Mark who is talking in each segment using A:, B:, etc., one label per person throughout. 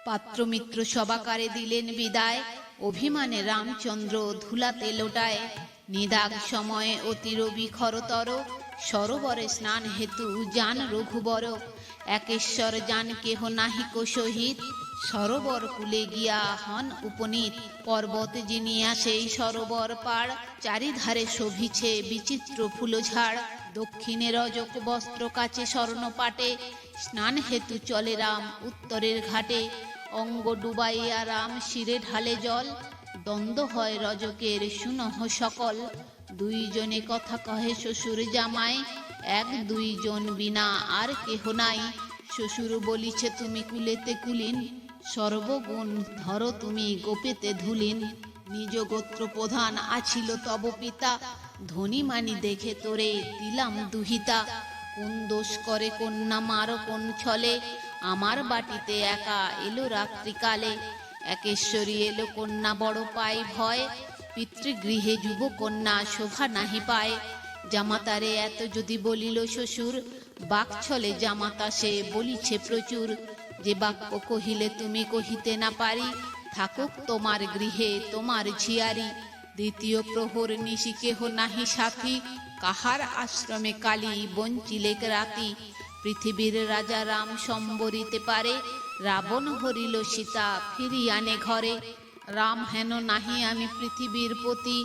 A: পাত্রমিত্র সবাকারে দিলেন বিদায়, অভিমানে রামচন্দ্র ধুলাতে লোটায়। নিদাগ সময়ে অতির বিখরতর, সরোবরে স্নান হেতু যান রঘুবর। একেশ্বর যান কেহ নাহিক সহিত, সরোবর কুলে গিয়া হন উপনীত। পর্বত জিনিয়া সেই সরোবর পাড়, চারিধারে শোভিছে বিচিত্র ফুলঝাড়। দক্ষিণে রজক বস্ত্র কাচে স্বর্ণ পাটে, স্নান হেতু চলে রাম উত্তরের ঘাটে। অঙ্গ ডুবাইয়া রাম শিরে ঢালে জল, দ্বন্দ্ব হয় রজকের সুনহ সকল। দুইজনে কথা কহে শ্বশুর জামাই, এক দুইজন বিনা আর কেহ নাই। শ্বশুর বলিছে তুমি কুলেতে কুলীন, সর্বগুণ ধরো তুমি গোপেতে ধুলিন। নিজ গোত্র প্রধান আছিল তব পিতা, ধনী মানি দেখে তোরে দিলাম দুহিতা। কোন দোষ করে কন্যা মার কোন ছলে, আমার বাটিতে একা এলো রাত্রিকালে। একেশ্বরী এলো কন্যা বড় পায় ভয়, পিতৃগৃহে যুব কন্যা শোভা নাহি পায়। জামাতারে এত যদি বলিল শ্বশুর, বাক ছলে জামাতা সে বলিছে প্রচুর। যে বাক্য কহিলে তুমি কহিতে না পারি, থাকুক তোমার গৃহে তোমার ঝিয়ারি। দ্বিতীয় প্রহর নিশি কেহ নাহি সাথী, কাহার আশ্রমে কালী বঞ্চিলেক রাতি। পৃথিবীর রাজা রাম সম্বরিতে পারে, রাবণ হরিল সীতা ফিরিয়ে আনে ঘরে। রাম হেন নাহি আমি পৃথিবীর পতি,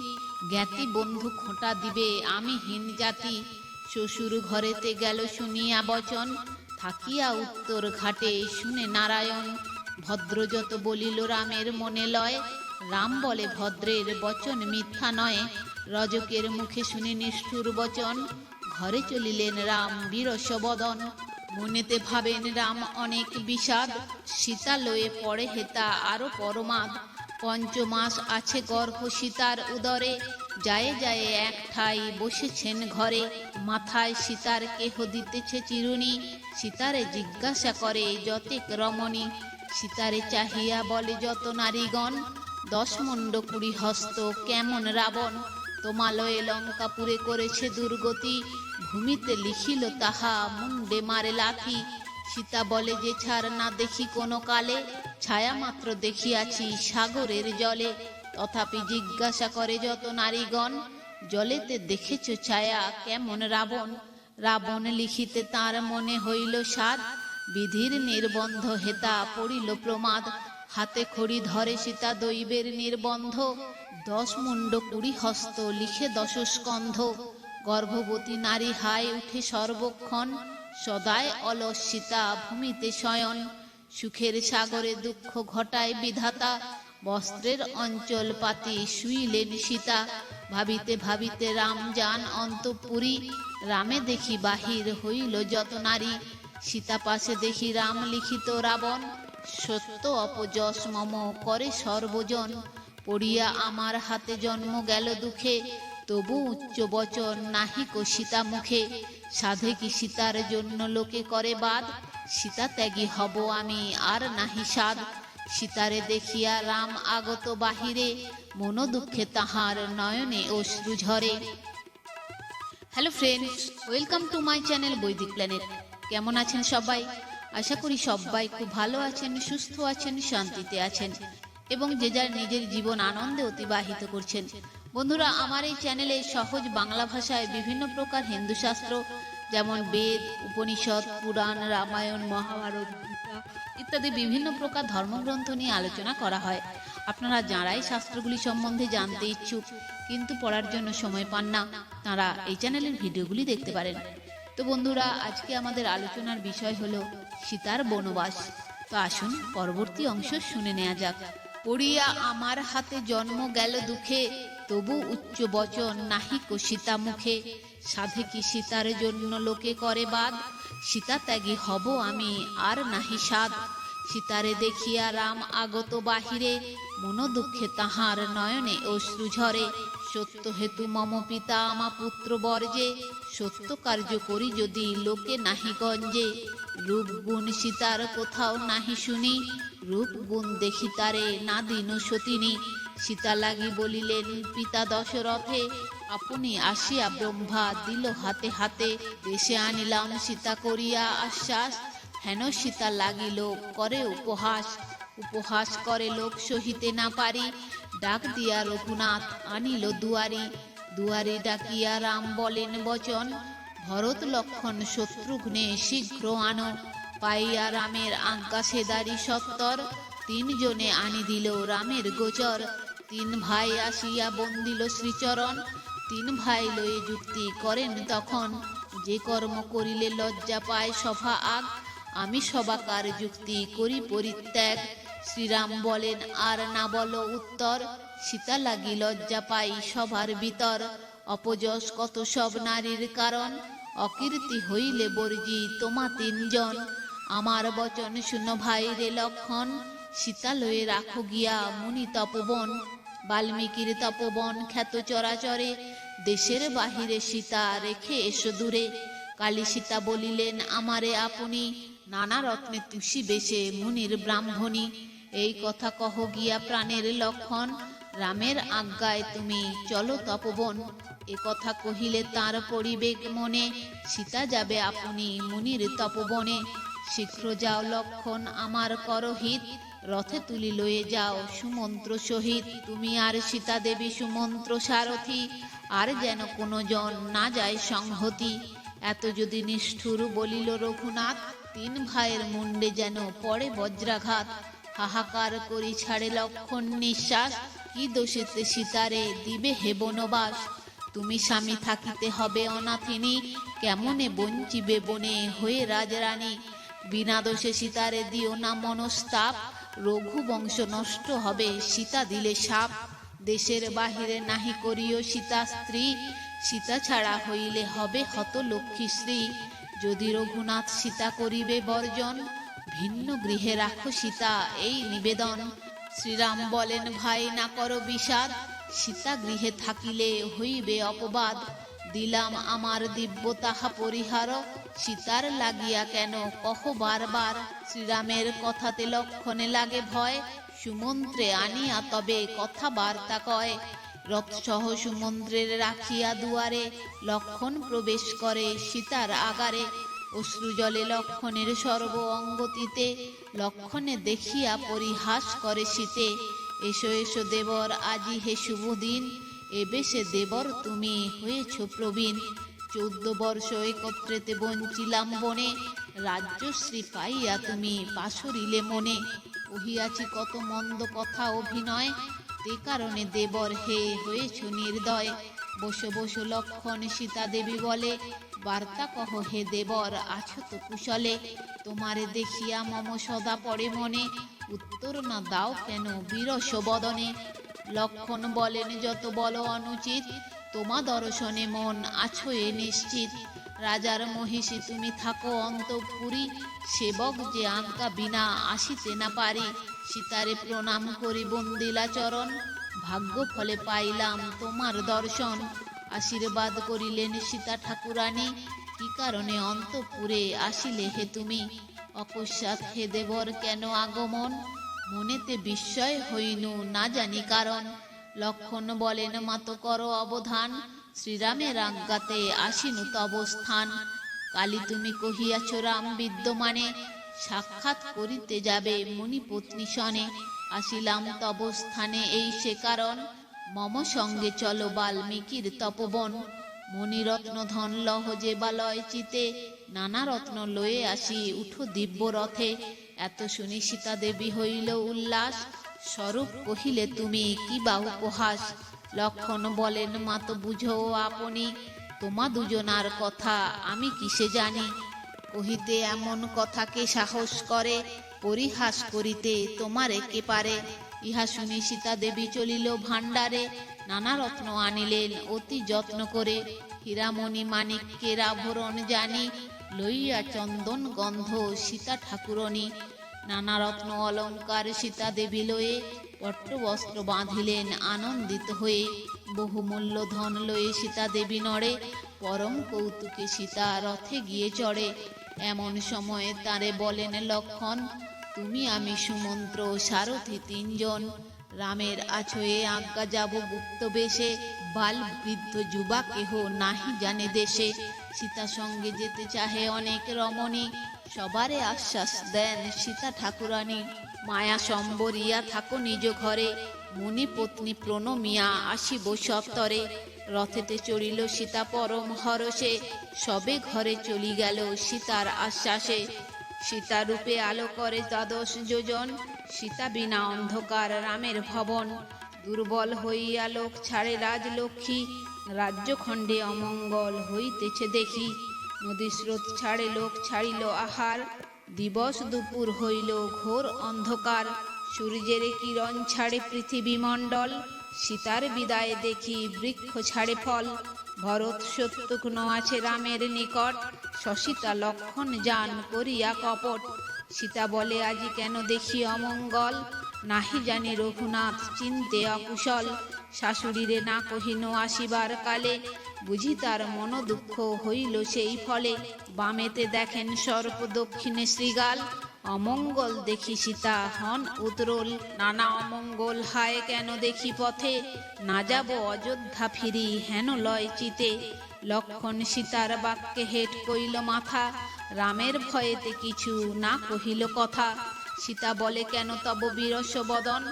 A: জ্ঞাতি বন্ধু খোঁটা দিবে আমি হীন জাতি। শ্বশুর ঘরেতে গেল শুনিয়া বচন, থাকিয়া উত্তর ঘাটে শুনে নারায়ণ। ভদ্র যত বলিল রামের মনে লয়, রাম বলে ভদ্রের বচন মিথ্যা নয়। রজকের মুখে শুনে নিষ্ঠুর বচন, ঘরে চলিলেন রাম বিরস বদন। মনেতে ভাবেন রাম অনেক বিষাদ, সীতা লয়ে পড়ে হেতা আরো পরমাদ। পঞ্চমাস আছে গর্ভ সীতার উদরে, যায় যায় এক ঠাই বসেছেন ঘরে। মাথায় সীতার কেহ দিতেছে চিরুনি, সীতারে জিজ্ঞাসা করে যতেক রমণী। সীতারে চাহিয়া বলে যত নারীগণ, 10 মুণ্ড 20 হস্ত কেমন রাবণ। তোমালয়ে লঙ্কাপুরে করেছে দুর্গতি, ভূমিতে লিখিল তাহা মুন্ডে মারে লাথি। সীতা বলে যে ছাড় না দেখি কোনো কালে, ছায়া মাত্র দেখিয়াছি সাগরের জলে। তথাপি জিজ্ঞাসা করে যত নারীগণ, জলেতে দেখেছ ছায়া কেমন রাবণ। রাবণ লিখিতে তার মনে হইল সাধ, বিধির নির্বন্ধ হেতা পড়িল প্রমাদ। হাতে খড়ি ধরে সীতা দৈবের নির্বন্ধ, 10 মুণ্ড 20 হস্ত লিখে 10 স্কন্ধ। গর্ভবতী নারী হায় উঠে সর্বক্ষণ, সদায় অলস সীতা ভূমিতে শয়ন। সুখের সাগরে দুঃখ ঘটায় বিধাতা, বস্ত্রের অঞ্চল পাতি শুইলেন সীতা। ভাবিতে ভাবিতে রাম যান অন্তঃপুরী, রামে দেখি বাহির হইল যত নারী। সীতা পাশে দেখি রাম লিখিত রাবণ, সত্য অপযশ মম করে সর্বজন। পড়িয়া আমার হাতে জন্ম গেল দুঃখে, তবু উচ্চ বচন নাহিক সীতা মুখে। সাধে কি সীতার জন্য লোকে করে বাদ, সীতা ত্যাগী হব আমি আর নাহি সাধ। সীতারে দেখিয়া রাম আগত বাহিরে, মন দুঃখে তাহার নয়নে অশ্রু ঝরে। Hello friends, welcome to my channel বৈদিক প্ল্যানেট। কেমন আছেন সবাই? আশা করি সবাই খুব ভালো আছেন, সুস্থ আছেন, শান্তিতে আছেন এবং যে যার নিজের জীবন আনন্দে অতিবাহিত করছেন। বন্ধুরা, আমার এই চ্যানেলে সহজ বাংলা ভাষায় বিভিন্ন প্রকার হিন্দু শাস্ত্র যেমন বেদ, উপনিষদ, পুরাণ, রামায়ণ, মহাভারত, গীতা ইত্যাদি বিভিন্ন প্রকার ধর্মগ্রন্থ নিয়ে আলোচনা করা হয়। আপনারা যারাই শাস্ত্রগুলি সম্বন্ধে জানতে ইচ্ছুক কিন্তু পড়ার জন্য সময় পান না, তারা এই চ্যানেলের ভিডিওগুলি দেখতে পারেন। তো বন্ধুরা, আজকে আমাদের আলোচনার বিষয় হলো সীতার বনবাস। তো আসুন পরবর্তী অংশ শুনে নেওয়া যাক। পড়িয়া আমার হাতে জন্ম গেল দুঃখে, তবু উচ্চ বচন নাহিক সীতা মুখে। সাধে কি সীতার জন্য লোকে করে বাদ, সীতা ত্যাগী হব আমি আর নাহি সাধ। সীতারে দেখিয়া রাম আগত বাহিরে, মন দুঃখে তাহার নয়নে অশ্রু ঝরে। সত্য হেতু মম পিতা আমা পুত্র বর্জে, সত্য কার্য করি যদি লোকে নাহি গঞ্জে। রূপ গুণ সীতার কোথাও নাহি শুনি, রূপ গুণ দেখি তারে না দিন সতিনী। সীতা লাগি বলিলেন পিতা দশরথে, আপনি আসিয়া ব্রহ্মা দিল হাতে হাতে। দেশে আনিলাম সীতা করিয়া আশ্বাস, হেন সীতা লাগিল করে উপহাস। উপহাস করে লোক সহিতে না পারি, ডাক দিয়া রঘুনাথ আনিল দুয়ারি। দুয়ারি ডাকিয়া রাম বলেন বচন, ভরত লক্ষণ শত্রুঘ্নে শীঘ্র আনো। পাইয়া রামের আজ্ঞা সেদারি সত্তর, তিনজনে আনি দিল রামের গোচর। তিন ভাই আসিয়া বন্দিল শ্রীচরণ, তিন ভাই লয়ে যুক্তি করেন তখন। যে কর্ম করিলে লজ্জা পায় সভা আগ, আমি সবাকার যুক্তি করি পরিত্যাগ। শ্রীরাম বলেন আর না বলো উত্তর, সীতা লাগি লজ্জা পাই সবার ভিতর। অপযশ কত সব নারীর কারণ, অকীর্তি হইলে বর্জি তোমা তিনজন। আমার বচন শুনো ভাই রে লক্ষণ, সীতা লয়ে রাখো গিয়া মুনি তপবন। বাল্মীকির তপবন খ্যাত চরাচরে, দেশের বাহিরে সীতা রেখে এসো দূরে। কালী সীতা বলিলেন আমারে আপনি, নানা রত্নে তুষি বেশে মুনির ব্রাহ্মণী। এই কথা কহ গিয়া প্রাণের লক্ষণ, রামের আজ্ঞায় তুমি চলো তপবন। এ কথা কহিলে তার পরিবেগ মনে, সীতা যাবে আপনি মুনির তপবনে। শীঘ্র যাও লক্ষণ আমার করহিত, রথে তুলি লয়ে যাও সুমন্ত্র সহিত। তুমি আর সীতা দেবী সুমন্ত্র সারথি, আর যেন কোনো জন না যায় সংহতি। এত যদি নিষ্ঠুর বলিল রঘুনাথ, তিন ভাইয়ের মুন্ডে যেন পড়ে বজ্রাঘাত। হাহাকার করি ছাড়ে লক্ষণ নিঃশ্বাস, কি দোষেতে সীতারে দিবে হে বনবাস। তুমি স্বামী থাকিতে হবে অনাথিনী, কেমনে বঞ্চিবে বনে হয়ে রাজরানী। বিনা দোষে সীতারে দিও না মনস্তাপ, রঘুবংশ নষ্ট হবে সীতা দিলে শাপ। দেশের বাহিরে নাহি করিও সীতা স্ত্রী, সীতা ছাড়া হইলে হবে হত লক্ষ্মী শ্রী। যদি রঘুনাথ সীতা করিবে বর্জন, ভিন্ন গৃহে রাখো সীতা এই নিবেদন। শ্রীরাম বলেন ভাই না করো বিষাদ, সীতা গৃহে থাকিলে হইবে অপবাদ। দিলাম আমার দিব্য তাহা পরিহার, সীতার লাগিয়া কেন কহ বারবার। শ্রীরামের কথাতে লক্ষণে লাগে ভয়, সুমন্ত্রে আনিয়া তবে কথা বার্তা কয়। রথ সহ সুমন্ত্রের রাখিয়া দুয়ারে, লক্ষণ প্রবেশ করে সীতার আগারে। অশ্রু জলে লক্ষণের সর্ব অঙ্গতিতে, লক্ষণে দেখিয়া পরিহাস করে সীতে। এসো এসো দেবর আজি হে শুভ দিন, এবে সে দেবর তুমি হয়েছ প্রবীণ। 14 বর্ষ একত্রেতে বঞ্চিলাম বনে, রাজ্যশ্রী পাইয়া তুমি পাশরিলে মনে। কহিয়াছি কত মন্দ কথা অভিনয়, তে কারণে দেবর হে হয়েছ নির্দয়। বসো বসো লক্ষণ সীতা দেবী বলে, বার্তা কহ হে দেবর আছো তো কুশলে। তোমারে দেখিয়া মম সদা পড়ে মনে, উত্তর না দাও কেন বিরস বদনে। লক্ষণ বলেন যত বল অনুচিত, তোমা দর্শনে মন আছো এ নিশ্চিত। রাজার মহিষী তুমি থাকো অন্তঃপুরী, সেবক যে আজ্ঞা বিনা আসিতে না পারি। সীতারে প্রণাম করি বন্দিলা চরণ, ভাগ্য ফলে পাইলাম তোমার দর্শন। আশীর্বাদ করিলেন সীতা ঠাকুরানী, কি কারণে অন্তঃপুরে আসিলে হে তুমি। অকস্মাৎ হে দেবর কেন আগমন, মনেতে বিস্ময় হইনু না জানি কারণ। লক্ষণ বলেন মাত করো অবধান, শ্রীরামের আজ্ঞাতে আসিনু তব স্থান। কালী তুমি কহিয়াছ রাম বিদ্যমানে, সাক্ষাৎ করিতে যাবে মুনিপত্নী সনে। আসিলাম তব স্থানে এই সে কারণ, মম সঙ্গে চলো বাল্মীকির তপবন। মণিরত্ন ধন লহ যে বালয় চিতে, নানা রত্ন লয়ে আসি উঠো দিব্য রথে। এত শুনি সীতা দেবী হইল উল্লাস, স্বরূপ কহিলে তুমি কি বা উপহাস। লক্ষণ বলেন মাত বুঝো আপনি, তোমা দুজনার কথা আমি কিসে জানি। কহিতে এমন কথাকে সাহস করে, পরিহাস করিতে তোমারে কে পারে। ইহা শুনি সীতা দেবী চলিল ভাণ্ডারে, নানা রত্ন আনিলেন অতি যত্ন করে। হীরামণি মানিক্যের আভরণ জানি, লইয়া চন্দন গন্ধ সীতা ঠাকুরনী। নানা রত্ন অলঙ্কার সীতা দেবী লয়ে, পট্টবস্ত্র বাঁধিলেন আনন্দিত হয়ে। বহুমূল্য ধন লয়ে সীতা দেবী নড়ে, পরম কৌতুকে সীতা রথে গিয়ে চড়ে। এমন সময়ে তারে বলেন লক্ষণ, তুমি আমি সুমন্ত্র সারথি তিনজন। রামের আছয়ে আজ্ঞা যাব গুপ্ত বেশে, বাল বৃদ্ধ যুবা কেহ নাহি জানে দেশে। সীতা সঙ্গে যেতে চাহে অনেক রমণী, সবারে আশ্বাস দেন সীতা ঠাকুরানী। মায়া সম্বরিয়া থাকো নিজ ঘরে, মুনি পত্নী প্রণমিয়া আসিব সত্তরে। রথেতে চড়িল সীতা পরম হরষে, সবে ঘরে চলি গেল সীতার আশ্বাসে। সীতা রূপে আলো করে দ্বাদশ যোজন, সীতা বিনা অন্ধকার রামের ভবন। দুর্বল হইয়া লোক ছাড়ে রাজলক্ষ্মী, রাজ্যখণ্ডে অমঙ্গল হইতেছে দেখি। নদী স্রোত ছাড়ে লোক ছাড়িল আহার, দিবস দুপুর হইল ঘোর অন্ধকার। সূর্যের কিরণ ছাড়ে পৃথিবী মণ্ডল, সীতার বিদায় দেখি বৃক্ষ ছাড়ে ফল। ভরত শত্রুঘ্ন আছে রামের নিকট, সসীতা লক্ষণ যান করিয়া কপট। সীতা বলে আজি কেন দেখি অমঙ্গল, নাহি জানি রঘুনাথ চিনতে অকুশল। শাশুড়িরে না কহিন আসিবার কালে, বুঝি তার মন দুঃখ হইল সেই ফলে। বামেতে দেখেন সর্প দক্ষিণে শৃগাল, অমঙ্গল দেখি সীতা হন উতরোল। নানা অমঙ্গল হায় কেন দেখি পথে, না যাব অযোধ্যা ফিরি হেন লয় চিতে। লক্ষণ সীতার বাক্যে হেট কইল মাথা, রামের ভয়েতে কিছু না কহিল কথা। সীতা বলে কেন তব বিরস বদন,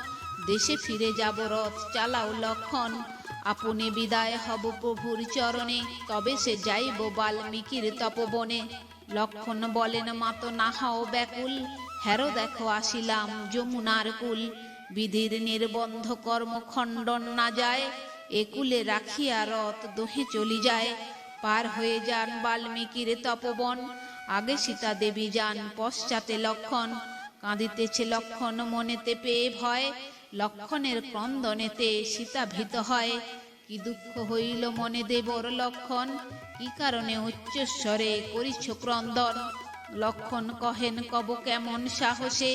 A: দেশে ফিরে যাব রথ চালাও লক্ষণ। আপনি বিদায় হব প্রভুর চরণে, তবে সে যাইব বাল্মীকির তপবনে। লক্ষণ বলেন মাতো না হও ব্যাকুল, হেরো দেখো আসিলাম যমুনার কুল। বিধির নির্বন্ধ কর্ম খণ্ডন না যায়, একুলে রাখিয়া রথ দোহে চলি যায়। পার হয়ে যান বাল্মীকির তপবন, আগে সীতা দেবী যান পশ্চাতে লক্ষণ। কাঁদিতেছে লক্ষণ মনেতে পেয়ে ভয়, লক্ষণের ক্রন্দনেতে সীতা ভীত হয়। কি দুঃখ হইল মনে দেবর লক্ষণ, কি কারণে উচ্চস্বরে করিছ ক্রন্দন। লক্ষণ কহেন কব কেমন সাহসে,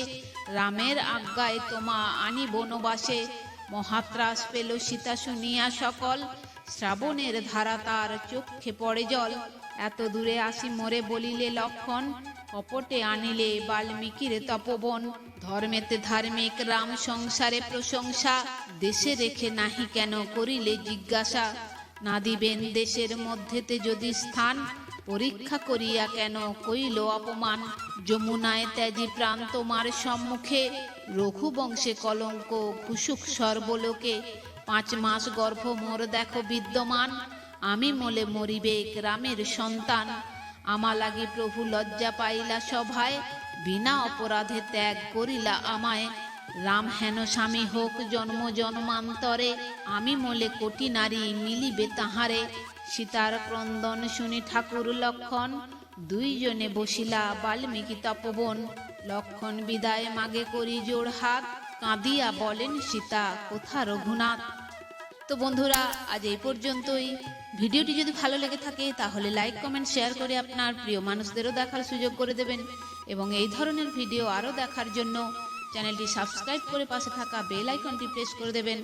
A: রামের আজ্ঞায় তোমা আনি বনবাসে। মহাত্রাস পেল সীতা শুনিয়া সকল, শ্রাবণের ধারা তার চক্ষে পড়ে জল। এত দূরে আসি মোরে বলিলে লক্ষণ, কপটে আনিলে বাল্মীকির তপবন। ধর্মেতে ধার্মিক রাম সংসারে প্রশংসা, দেশে রেখে নাহি কেন করিলে জিজ্ঞাসা। না দিবেন দেশের মধ্যেতে যদি স্থান, পরীক্ষা করিয়া কেন কইল অপমান। যমুনায় ত্যাজি প্রাণ তোমার সম্মুখে, রঘুবংশে কলঙ্ক ঘুষুক সর্বলোকে। 5 মাস গর্ভ মোর দেখো বিদ্যমান, আমি মোলে মরিবে রামের সন্তান। আমা লাগি প্রভু লজ্জা পাইলা সভায়, বিনা অপরাধে ত্যাগ করিলা আমায়। রাম হেন স্বামী হোক জন্ম জন্মান্তরে, আমি মোলে কোটি নারী মিলিবে তাহারে। সীতার ক্রন্দন শুনি ঠাকুর লক্ষণ, দুইজনে বসিলা বাল্মীকি তপবন। লক্ষণ বিদায় মাগে করি জোড় হাত, কাঁদিয়া বলেন সীতা কোথা রঘুনাথ। তো বন্ধুরা আজ এই পর্যন্তই। ভিডিওটি যদি ভালো লেগে থাকে তাহলে লাইক কমেন্ট শেয়ার করে আপনার প্রিয় মানুষদেরও দেখার সুযোগ করে দেবেন, এবং এই ধরনের ভিডিও আরও দেখার জন্য চ্যানেলটি সাবস্ক্রাইব করে পাশে থাকা বেল আইকনটি প্রেস করে দেবেন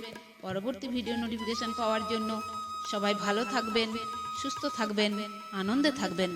A: পরবর্তী ভিডিও নোটিফিকেশন পাওয়ার জন্য। সবাই ভালো থাকবেন, সুস্থ থাকবেন, আনন্দে থাকবেন।